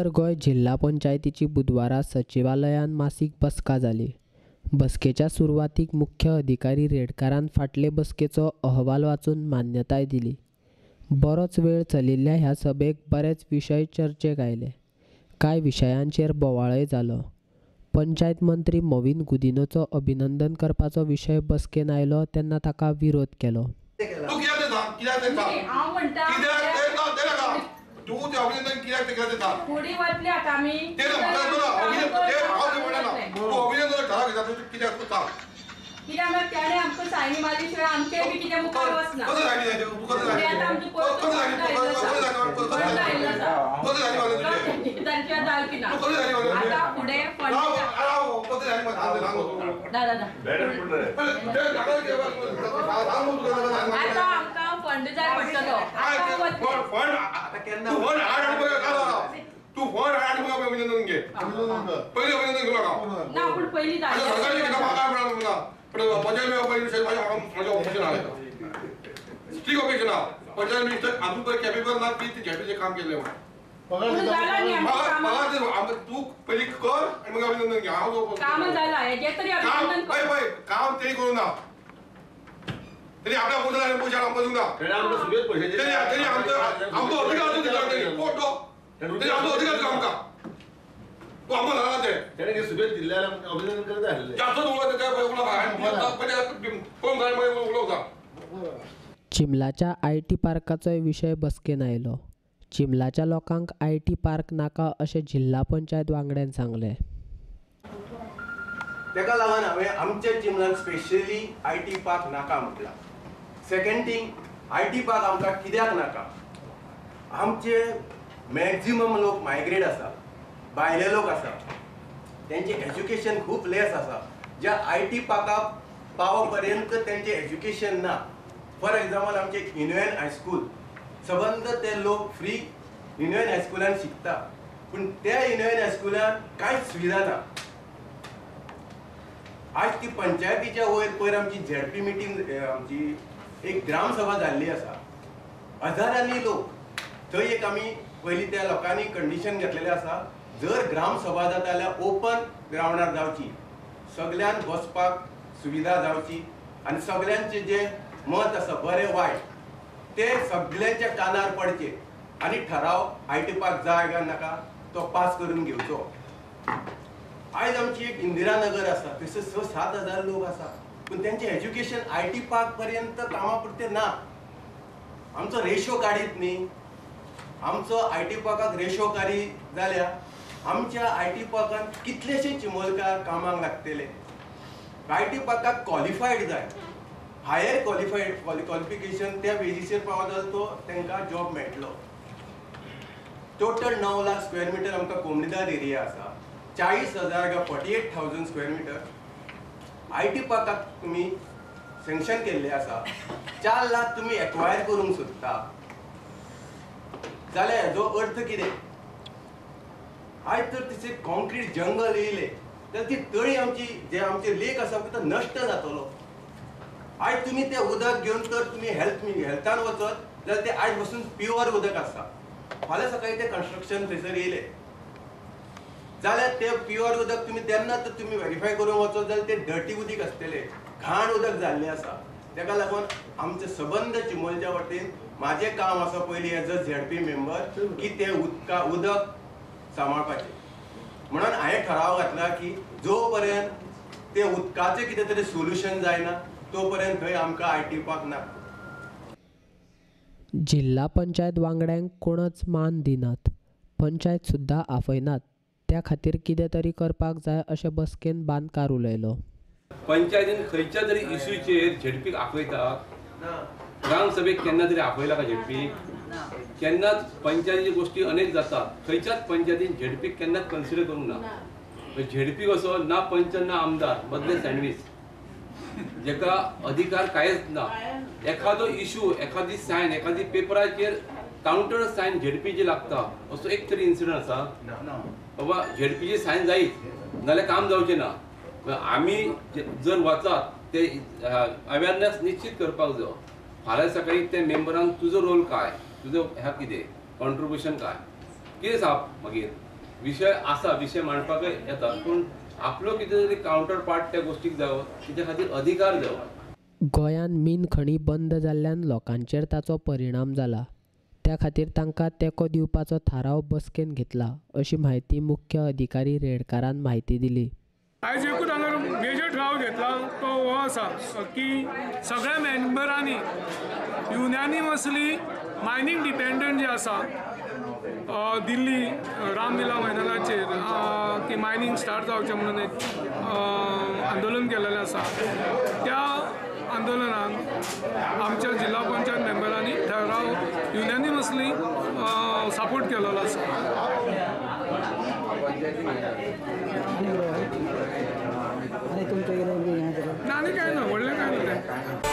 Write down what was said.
उत्तर गोंय जिल्हा पंचायतीची बुधवारा सचिवालयान मासीक बसका जाली। बसकेच्या सुरवातीक मुख्य अधिकारी रेडकारान फाटले बसकेचो अहवाल वाचून मान्यताय दिली। बरोच वेळ चलिल्ल्या ह्या सभेक बरेच विशय चर्चेक आयले। कांय विशयांचेर बोवाळय जालो। पंचायत मंत्री मोविन गुदिन्होचो अभिनंदन करपाचो विशय बसकेन आयलो तेन्ना ताका विरोध केलो। तू ते अभिनंदन कित्याक ते करता थोडी वाटली आता आम्ही ते अभिनंदन करा कित्याक करता कित्याक आमी त्याने आमकां सायनी मारली शिवाय आमचे बी कितें मुखार वचना कसं झाली तू कसं झाली आता आमची कसं झाली तांच्या दालकी ना आता फुडे फंड कसं झाली दादा आता आमकां फंड जाय पडटलो फंड आता केन्ना फंड हाड तू फंड हाड अभिनंदन घे पहिले अभिनंदन घेऊ नका ना पण पहिली पंचायत ऑफिसर आले स्ट्रिक ऑफिसर पंचायत मिनिस्टर अजून तर कॅपेबल ना की झेडपीचे काम केले तू पहिली कर आणि मग अभिनंदन घ्या काम झालं याचे तरी अभिनंदन काम तरी करू ना तरी आपल्या पोटाला पैसे आमका देऊ ना तरी आमचं अधिकार फोटो तरी आमचं अधिकार आमका तू आम्हाला झाला ते त्याने सुबेद जिल्ह्याला अभिनंदन करत आहे जास्त बोलत त्या बोलवता चिमलाच्या IT पार्काचोय विशय बसकेन आयलो। चिमलाच्या लोकांक IT पार्क नाका अशें जिल्हा पंचायत वांगड्यान सांगले। तेका लागून हांवें आमच्या चिमलाक स्पेशली IT पार्क नाका म्हटला। सेकंड थिंग IT पार्क आमकां कित्याक नाका आमचे मॅक्झिमम लोक मायग्रेट आसा भायले लोक आसा त्यांचे एज्युकेशन खूप लेस आसा ज्या IT पार्काक पावो पर्यंत त्यांचे एज्युकेशन ना। फॉर एग्जाम्पल आमचे युनियन हायस्कूल सबंद ते लोक फ्री युनियन हायस्कूलान शिकता पण त्या युनियन हायस्कूलान कांयच सुविधा ना। आज ती पंचायतीच्या वयर पयर आमची झेडपी मिटींग आमची एक ग्रामसभा जाल्ली आसा हजारांनी लोक थंय एक आमी पयलीं त्या लोकांनी कंडिशन घेतलेले आसा जर ग्रामसभा जाता जाल्यार ओपन ग्राउंडार जावची सगळ्यांक बसपाक सुविधा जावची आनी सगळ्यांचे जे मत आसा बरें वायट ते सगळ्यांच्या कानार पडचे आनी ठराव IT पार्क जाय काय नाका तो पास करून घेवचो। आज आमची एक इंदिरानगर आसा थंयसर 6-7 हजार लोक आसा पण त्यांचे एज्युकेशन IT पार्क पर्यंत कामा पुरते ना। आमचो रेशो काडीत न्ही आमचो IT पार्काक रेशो काडी जाल्यार आमच्या IT पार्कान कितलेशे चिमोलकार कामाक लागतले। IT पार्काक क्वॉलिफायड जाय हायर क्वॉलिफायड क्वॉलिफिकेशन त्या बेजिसेर पावता तो तांकां जॉब मेळटलो। टोटल 9 लाख स्क्वेअर मीटर आमकां कोमडीदार एरिया आसा 40,000 का 48,000 स्क्वेअर मीटर IT पार्काक तुम्ही सँक्शन केल्ले आसा 4 लाख तुम्ही एक्वायर करूंक सोदता जाल्यार हेजो अर्थ कितें आज तर तिचे कॉन्क्रीट जंगल येयले तर ती तळी आमची जे आमचे लेक आसा तो नष्ट जातलो। आज तुम्ही ते उदक घेवन तर तुम्ही हेल्थान वचत जाल्यार ते आज पासून प्युअर उदक आसा फाल्यां सकाळी ते कन्स्ट्रक्शन थंयसर येयले जाल्यार ते प्युअर उदक तुम्ही तेन्ना तर तुम्ही व्हेरीफाय करूंक वचत जाल्यार ते डर्टी उदक आसतले घाण उदक जाल्लें आसा। तेका लागून आमचे सबंद चिमोलच्या वटेन माझे काम आसा पयलीं एज अ ZP मेंबर की ते उदक सांबाळपाचें म्हणून हांवें ठराव घातला की जो पर्यंत ते उदकाचें कितें तरी सोल्युशन जायना तो पर्यंत थंय आमकां IT पार्क ना। जिल्हा पंचायत वांगड्यांक कोणच मान दिनात पंचायत सुद्धा आफयनात त्या खातीर कितें तरी करपाक जाय अशें बसकेन बांदकार उलयलो। पंचायतीन खंयच्या तरी इश्यूचेर झेडपीक आपयता ग्रामसभेक केन्ना तरी आपयला का झेडपीक केन्नाच पंचायतीची गोष्टी अनेक जातात खंयच्याच पंचायतीन झेडपीक केन्नाच कन्सिडर करूंक ना झेडपी कसो ना पंच ना आमदार मदले सँडवीच जेका अधिकार कांयच ना एखादो इश्यू एखादी सायन एखादी पेपराचेर काउंटर सायन झेडपीची लागता असो एक तरी इन्सिडंट आसा बाबा झेडपीची सायन जायच नाल्यार काम जावचें ना आमी जर वचात ते अवेअरनेस निश्चित करपाक जाय फाल्यां सकाळी ते मेंबरांक तुजो रोल काय तुजो ह्या कितें कॉन्ट्रिब्युशन काय कितें सांग मागीर विषय आसा विषय मांडपाक येता पूण आपलो कितें तरी कावंटर पार्ट त्या गोष्टीक जावं तेच्या खातीर अधिकार जावं. गोंयांत मीन खणी बंद जाल्ल्यान लोकांचेर ताचो परिणाम जाला. त्या खातीर तांकां तेंको दिवपाचो थाराव बसकेन घेतला अशी म्हायती मुख्य अधिकारी रेडकारान म्हायती दिली. आयज एकूच हांगा मेजर ठराव घेतला तो हो आसा की सगळ्या मेंबरांनी युनॅनिमसली मायनींग डिपेंडंट जे आसा दिल्ली रामलीला मैदानाचेर की मायनींग स्टार्ट जावचें म्हणून एक आंदोलन केलेलें आसा. त्या आंदोलनाक आमच्या जिल्हा पंचायत मेंबरांनी ठराव युनॅनिमसली सपोर्ट केलेलो आसा. आनी काय ना व्हडलें काय ना तें.